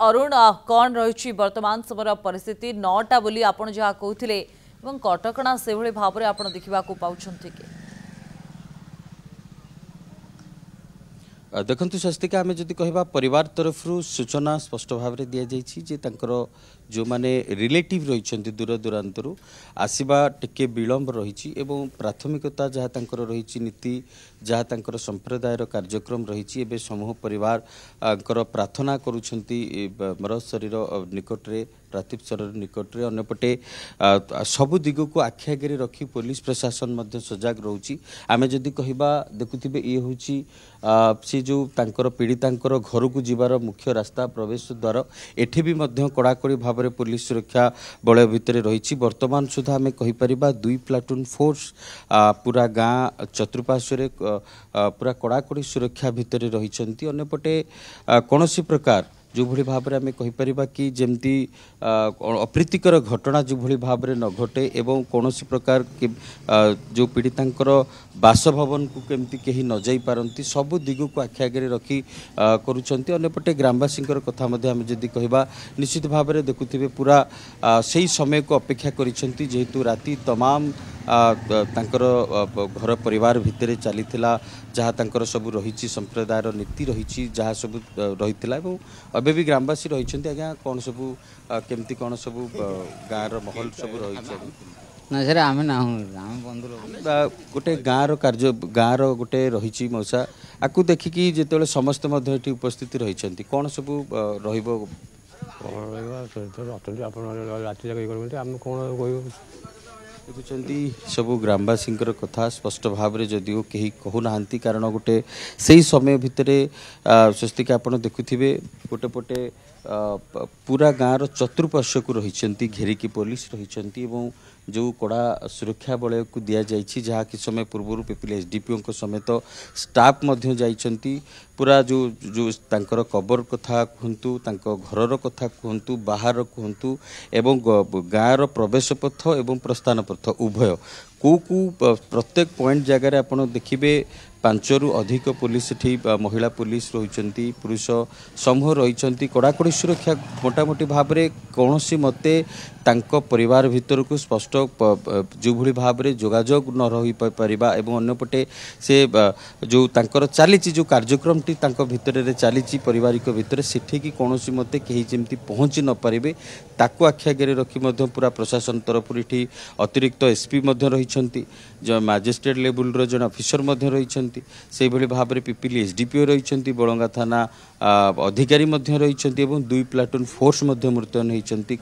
अरुण कौन रही वर्तमान समय परिस्थिति 9टा बोली आपण जहाँ कहते कटकणा से भाव में आप देखा पाँच कि देखु स्वस्तिका आम जदि कह परिवार तरफ सूचना स्पष्ट भाव में दि जाकर जो माने रिलेटिव रही दूर दूरांतर आसवा टिके विलंब रही प्राथमिकता जहाँ रही नीति जहाँ तंकर संप्रदायर कार्यक्रम रही समूह परिवार प्रार्थना कर शरीर निकट में पार्थिव शरीर निकट में अन्यपटे सबु दिग को आखि आगे रखी पुलिस प्रशासन सजग रोची आमे जदि कहबा देखुथिबे ये होची से जो तांकर पीड़ितांकर घर को जीवार मुख्य रास्ता प्रवेश द्वार एठी भी मध्य कड़ाकड़ी भाव में पुलिस सुरक्षा बलय भितर रही वर्तमान सुधा आम कहीपर 2 प्लाटून फोर्स पूरा गाँ चतुर्पार्श्व पूरा कड़ाकड़ी सुरक्षा भितर रही अन्यपटे कौन प्रकार जो भली भाव में आम कहीपर कि जमती अप्रीतिकर घटना जो भली भाव में न घटे एवं कौन प्रकार जो पीड़ितांकर बासभवन को केमती कहीं न जाई पारंती सबु दिग को आखि आगे रखी करुँच अन्यपटे ग्रामवासी कथा आम जदि कहबा निश्चित भाव में देखुथिबे पूरा सही समय को अपेक्षा करिसेंती जेहेतु राति तमाम तांकर घर परिवार भितर चली जहाँ तांकर सब रही संप्रदायर नीति रही जहाँ सब रही अबे भी ग्रामवासी रही आज्ञा कौन सब केमती कौन सब गाँव महल सब रही ना सर आम ना बंधु गोटे गाँव कार्य गाँव गोटे रही मौसा आपको देखिकी जिते समस्त ये उपस्थित रही कौन सब देखुं सबू ग्रामवासी कथा स्पष्ट भाव में जदिव कहीं कहूना कारण गोटे से समय भितर स्वस्तिका आप देखुवे गोटे पटे पूरा गाँव चतुर्पार्श्व को रही घेरिकी पुलिस रही जो कड़ा सुरक्षा बलय को दि जाइए जहाँ कि समय पूर्व पिपिल एसडीपीओ समेत स्टाफ जाइछंती पूरा जो जो तांकर कबर कथा कहतु घर कथा कहतु बाहर कहतु एवं गाँव प्रवेश पथ एवं प्रस्थान पथ उभय को प्रत्येक पॉइंट जगार आप देखिए 5 रु अधिक पुलिस एठी महिला पुलिस रही पुरुष समूह रही कड़ाकड़ी सुरक्षा मोटामोटी भाव में कौन मते तांको परिवार भितर को स्पष्ट जो भली भाव में जोगाजोग न रही पारिबा एवं अन्यपटे से जो तांकर चली जो कार्यक्रम टी तांको भितर चली पारिवारिक भितर सेठी की कौन मते कहीं जमती पहुँची न पारे ताकू आखि आगे रखी पूरा प्रशासन तरफ ये अतिरिक्त एसपी रही जो मजिस्ट्रेट लेवल रो जन ऑफिसर रही से भली भाव में पिपिल एसडीपीओ रही बड़ंगा थाना अधिकारी रही 2 प्लाटून फोर्स मुतयन होती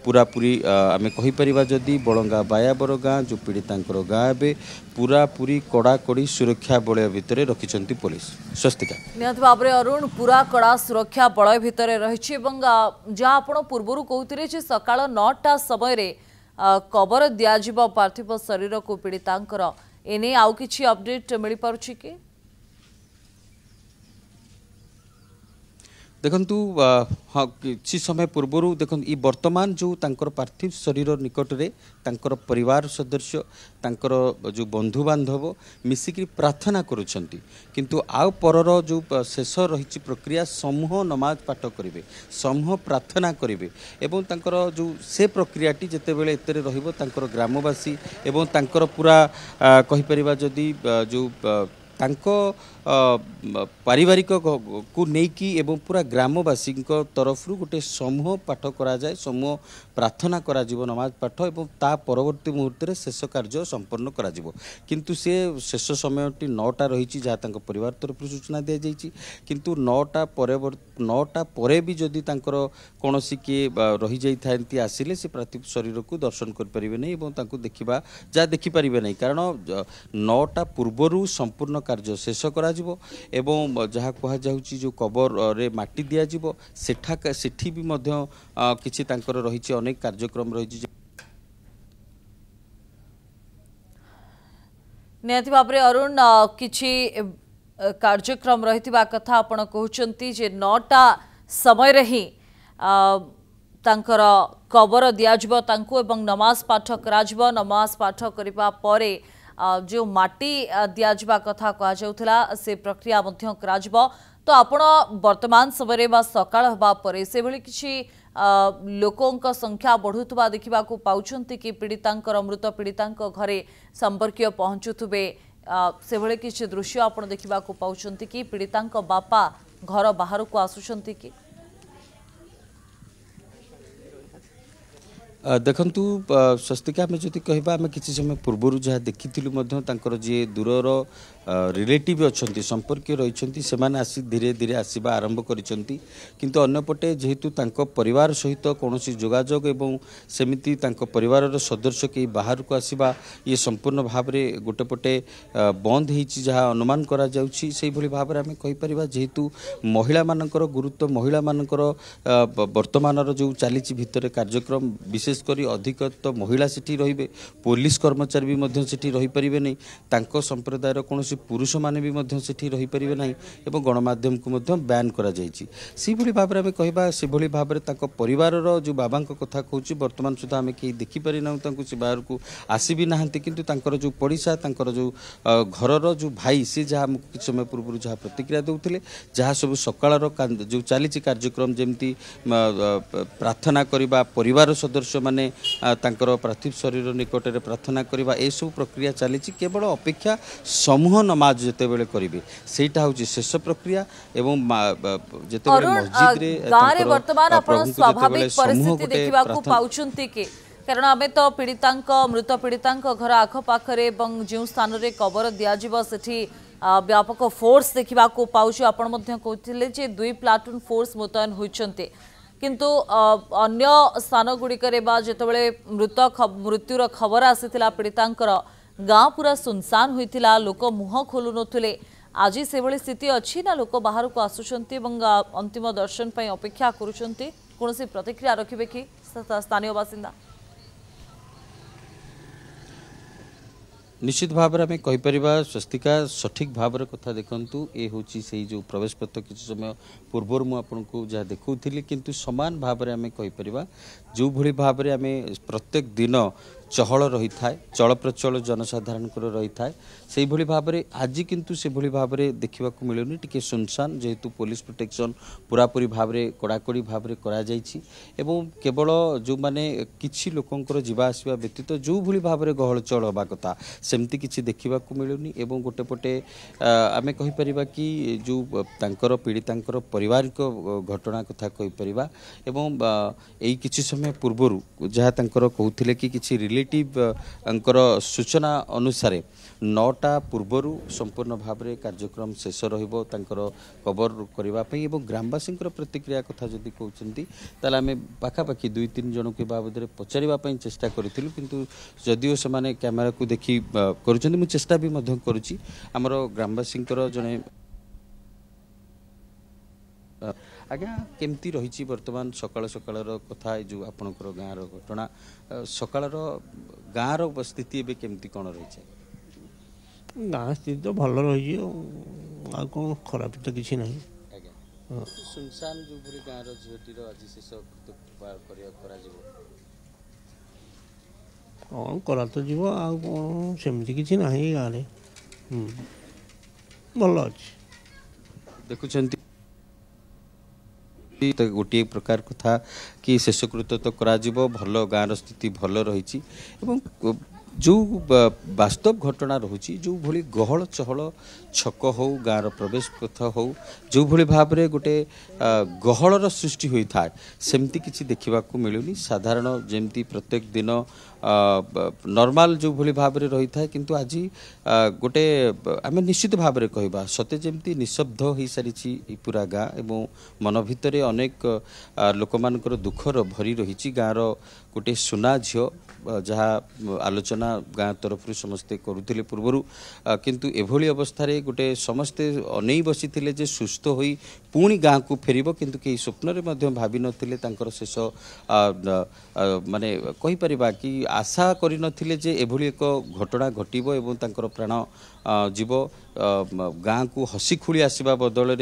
पूरा पूरी आम कहीपर जदि बड़ंगा बायाबर गाँ जो पीड़ितांकर गाँ ए पूरा पूरी कड़ाकड़ी सुरक्षा बलय भितर रखिंट पुलिस स्वस्तिका निहत भाव में अरुण पूरा कड़ा सुरक्षा बलय भितर रही जहाँ आप पूर्व कहते सकाळ 9टा समय कबर दिज्व पार्थिव शरीर को पीड़ितांकर एने आउ किछि अपडेट मिल पारुछि कि देखंतु हाँ किसी समय पूर्व देखो ये वर्तमान जो तांकर पार्थिव शरीर निकट में तांकर परिवार सदस्य तांकर जो बंधु बांधव मिसिक प्रार्थना करुछंती किंतु आउ परर जो शेष रही प्रक्रिया समूह नमाज पाठ करेंगे समूह प्रार्थना करेंगे एवं तांकर जो से प्रक्रियाटी जिते बेले एतरे रहिबो तांकर ग्रामवासी एवं तांकर पूरा कहीपर जदि जो तांको पारिवारिक को नेकी एवं पूरा ग्रामवासी तरफ गोटे समूह पाठ करा जाए समूह प्रार्थना करा जीवो नमाज पाठ एवं ता परवर्ती मुहूर्त में शेष कार्य संपन्न करा जीवो किंतु से शेष समयटी 9टा रही जहाँ तांको परिवार तरफ सूचना दी जाइए किंतु 9टा परे भी जदि तांकर कौनसी किए रही जाइए आसिले से पार्थिव शरीर को दर्शन करें नहीं एवं तांको देखा जहाँ देखिपारे नहीं कारण 9टा पूर्वर संपूर्ण कार्य शेष करा एवं जहाँ कह जो कबर रे माटी दिज्व सेठी भी मध्य किछि तांकर रही अनेक कार्यक्रम रही निहत भाव में अरुण किछि कार्यक्रम रही कथा आपण कहते जे 9टा समय ही तांकर कबर दिज्व तांको एवं नमाज पाठ करा नमाज पाठ करिबा परे जो माटी दिज्वा कथा कहुला से प्रक्रिया करा तो आपण वर्तमान समय सकाळ हवा परे से भली किछि लोकों संख्या बढ़ुवा देखा पाउछंती कि पीड़ितांकर मृत पीड़ितांक घरे संपर्कीय पहुंचुथुबे से भली किछि दृश्य आपण देखा पाउछंती कि पीड़ितांक बापा घर बाहर को आसुछंती कि देखु स्वस्तिका आम जदि कहवा आम किसी समय पूर्वर जहाँ देखी जी दूरर रिलेटिव अच्छा संपर्क रही से आसी धीरे धीरे आसवा आरंभ किंतु अन्यपटे जेहेतु परिवार सहित कौन जोगाजोग एवं सेमिति परिवार सदस्य कई बाहर को आसवा ये संपूर्ण भाव में गोटे पटे बंद हो जहाँ अनुमान करा भाव में आम कहीपर जेहेतु महिला मानकर गुरुत्व महिला मानकर वर्तमान जो चली भितर कार्यक्रम विशेषकर अधिक तो महिला सेठी रहिबे पुलिस कर्मचारी भी सेठी रही परिबे नहीं तांको संप्रदायर कौन पुरुष माने भी सेठी रही परिबे नहीं एवं गणमाध्यम को बैन करा जायछि से भली भाव में आम कहबा से भली भाव में तांको परिवार जो बाबा कथा कहूँ वर्तमान सुधा आम कहीं देखी पारि ना से बाहर को आसी भी नहांती किंतु तांकर जो पड़िशा तांकर जो घरर जो भाई सी जहाँ किछ समय पूर्व जहाँ प्रतिक्रिया देउथिले जहाँ सब सकाळर जो चली कार्यक्रम जमती प्रार्थना करबा परिवार सदस्य माने तांकर पार्थिव शरीर निकट में प्रार्थना करबा ए सब प्रक्रिया चली केवल अपेक्षा समूह नमाज जेते बेले करिवे सेटा होची शेष प्रक्रिया एवं जेते बेले मस्जिद रे गारे वर्तमान आपण स्वाभाविक परिस्थिति देखिबा को पाउछंती के कारण आमे तो पीड़ितांक मृत पीड़ितांक घर आख पाखरे एवं जो स्थान रे कबर दिया जिवो सेठी व्यापक फोर्स देखिबा को पाउछु आपण मध्य कहथिले जे 2 प्लाटून फोर्स मुतयन होइछन्ते किंतु अन्य स्थान गुड़िकर जितेबाला मृत्युर खबर आसीथिला पीड़ितांकर गाँ पूरा सुनसान होइथिला लोक मुह खोलु नथुले आज से भली स्थिति अच्छी ना लोक बाहर को आसुछन्ती एवं अंतिम दर्शन पई अपेक्षा करूछन्ती कोनोसी प्रतिक्रिया रखिबे कि स्थानीय बासिंदा निश्चित भाव में आम कहीपर स्वस्तिका सठिक भाव कथा देखु ये हूँ से जो प्रवेश पथ किसी समय पूर्वर मुझे जहाँ देखुली किंतु समान भाव में आम कहीपर जो भली भाव में आम प्रत्येक दिन चहल रही था चल प्रचल जनसाधारण रही था से भली भाव में आज किंतु से भली भाव में देखा मिलूनी टी सुनसान जेहेतु पुलिस प्रोटेक्शन पूरापूरी भाव में कड़ाकड़ी भाव में करा जायछि एवं केवल जो माने किछि लोकंकर जीवा आसवा व्यतीत जो भली भाव में गहल चल हवा कथा सेमती किछि देखा मिलूनी एवं गोटे पटे आम कहीपर कि जो तांकर पीड़ितांकर पारिवारिक घटना कथा कहीपर एवं यही किछि समय पूर्वर जहाँ तांकर कहूथिले कि किछि रिलेटिव अंकर सूचना अनुसार 9टा पूर्वर संपूर्ण भाव में कार्यक्रम शेष रहिबो तांकर कवर करने एवं ग्रामवासी प्रतिक्रिया कथा जदि कहते आम पाखापाखि 2-3 जन के बाबद पचारिबा चेष्टा करूँ किंतु जदिओ से माने कैमेरा को देखी करुछन्ति मु चेष्टा भी करुछि हमर ग्रामवासी जने आज्ञा केमती रही वर्तमान सकाल सकाल कथा जो आपणकर गाँव घटना सकाल गाँव स्थिति एवं केमती कौन रही गाँ स्थिति तो भल रही कौन खराब तो किसी ना सुनसान जो भली गाँव झीटीर आज शेष कौन करा तो जीव कौन सेमती किसी ना गाँव भल अच्छे देखुं गोटे प्रकार कथा कि शेषकृत तो करा भल गाँव स्थिति भल रही जो वास्तव घटना रोची जो भली गहल चहल छक हो गाँव प्रवेश पथ हो जो भली भाव में गोटे गहलर सृष्टि होता है सेमती किसी देखा मिलूनी साधारण जमती प्रत्येक दिन नॉर्मल जो भली भाव में रही था किंतु आज गोटे आम निश्चित भाव में कहवा सते जमती निशब्द हो सारी पूरा गाँ एवं मन भितर अनेक लोक मानकर दुखर भरी रही गाँव गोटे सुना झील जहाँ आलोचना गाँ तरफ समस्ते करुले पूर्वर किंतु एभली अवस्था गोटे समस्ते अनै बसी जे सुस्थ होई पुणी गाँ को फेर किंतु कई स्वप्न में भावी नथिले तांकर शेष माने कहि परिबा कि आशा करि नथिले जे एभली एक घटना घटिबो एवं तांकर प्राण जीव गाँ को हसी खुली आसवा बदल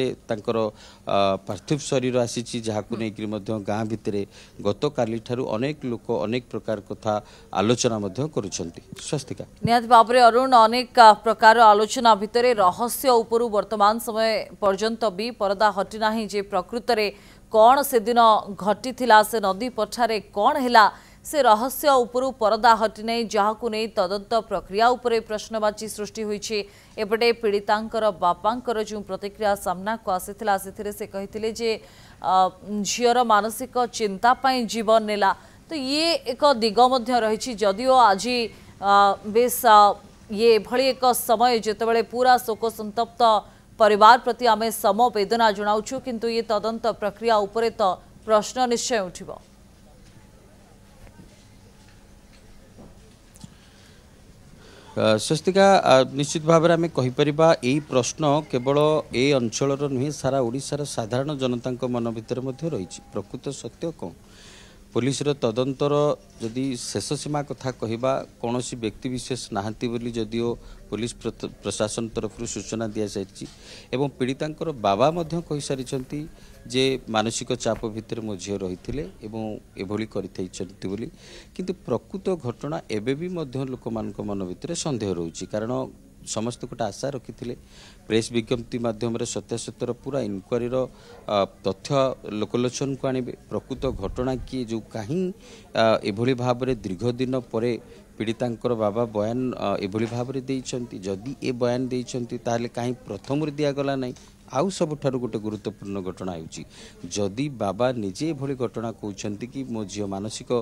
पार्थिव शरीर आसी जहाँ नहीं गाँ भितर गत काली ठारू अनेक लोक अनेक प्रकार कथा आलोचना स्वास्तिका निहाती भाव में अरुण अनेक प्रकार आलोचना भितर रहस्य उपरू वर्तमान समय पर्यंत भी परदा हटिना जे प्रकृत में कौन से दिन घटी से नदी पठारे कौन है से रहस्य उपरू परदा हटि नहीं जहां नहीं तदंत प्रक्रिया उपरे प्रश्नवाची सृष्टि होईछि। एपटे पीड़ितांकर बापांकर जो प्रतिक्रिया सामना को आसीथिला से कहिथिले जे झीवर मानसिक चिंता पाई जीवन नेला तो ये एक दिग मध्य रही जदिओ आज बेस ये भली एक समय जेतेबेले पूरा शोक संतप्त परिवार प्रति आमे समवेदना जनाउछु किंतु ये तदंत प्रक्रिया उपरे तो प्रश्न निश्चय उठिबो। स्वस्तिका निश्चित भाव में कहीपर यही प्रश्न केवल ए अंचल नुहे सारा ओडिशार साधारण जनता मन भितर रही प्रकृत सत्य कौन पुलिस तदंतर जदि शेष सीमा कथा कहवा कौन व्यक्ति विशेष नहांती बोली जदिओ पुलिस प्रशासन तरफ सूचना दि जाइए एवं पीड़ितांकर बाबा कही सारी जे मानसिक चाप भितर मो झील रही एभली बोली किंतु प्रकृत घटना एबे भी लोक मन भितर सन्देह रोचे कारण समस्त गोटे आशा रखी प्रेस विज्ञप्ति माध्यम सत्यासतर पूरा इनक्वारी तथ्य लोकलोचन को आणवे प्रकृत घटना किए जो कहीं एभली भाव में दीर्घ दिन पर पीड़ितांकर बाबा बयान एभली भाव में देइछंती जदि ए बयान देइछंती ताले कहीं प्रथम दिगला ना आउ सबुठारु गोटे गुरुत्वपूर्ण घटना होउची जदि बाबा निजे एभली घटना कहउछंती कि मो झियो मानसिक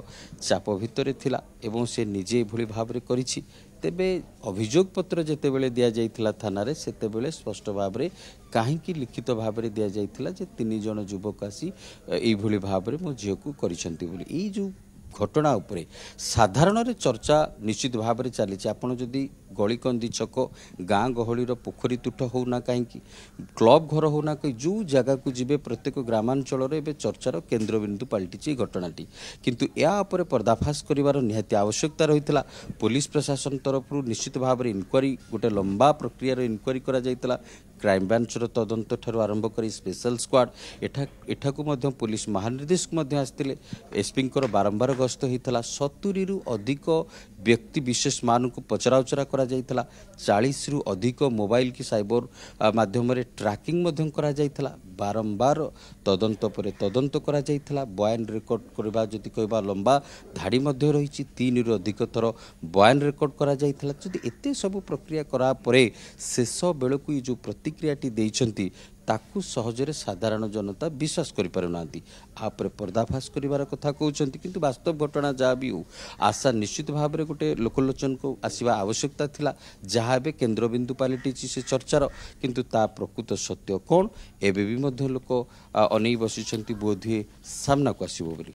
चाप भितर थिला एवं से निजे एभली भाव में करिछि तेबे अभियोग पत्र जेतेबेले दिया जाइथिला थाना रे सेतेबेले स्पष्ट भाव में कहीं लिखित भाव में दिया जाइथिला जे 3 जण युवक आसी एई भली भाव में मो झियो को करिसंती बोली ई जो घटना उपरे साधारण चर्चा निश्चित भाव में चली आपड़ जदि गलिकंदी छक गाँ गहलीर पोखरी तुठ होना कहीं क्लब घर होना कहीं जो जगह को जीवे प्रत्येक ग्रामांचल चर्चार केन्द्रबिंदु पलटि घटनाटी किंतु या उपरे पर्दाफाश कर निहाती आवश्यकता रही पुलिस प्रशासन तरफ निश्चित भाव में इनक्वारी गोटे लंबा प्रक्रिया इनक्वारी करा जाइतला क्राइम ब्रांचर तदंत ठारू आरंभ कर स्पेशल स्क्वाड एठाकू पुलिस महानिर्देशक आसते एसपी बारंबार गस्त होता 70 रु अधिक व्यक्ति विशेष मान को पचराउचरा करा जाइतला 40 रु अधिक मोबाइल की साइबर माध्यम ट्रैकिंग करा जाइतला बारंबार तदंत पर तदंत करा जाइतला बयान रेकर्ड करबा जदि कहबा लंबा धाड़ी मध्य रही 3 रु अधिक थर बयान रेकर्ड करा जाइतला जदि एते सब प्रक्रिया करा परे शेष बेलकु जो प्रतिक्रियाटी देइछंती ताकू सहजरे साधारण जनता विश्वास करि पारुनांती आपरे पर्दाफाश करिवार कथा कहउछंती किंतु वास्तव घटना जहाँ भी हो आशा निश्चित भाव में गोटे लोकलोचन को आसवा आवश्यकता थिला जहाँ एबे केन्द्रबिंदु पलटि से चर्चार किंतु ता प्रकृत सत्य कौन एबे भी लोक अनै बसिछंती बोधे सामना को आसीबो बोली।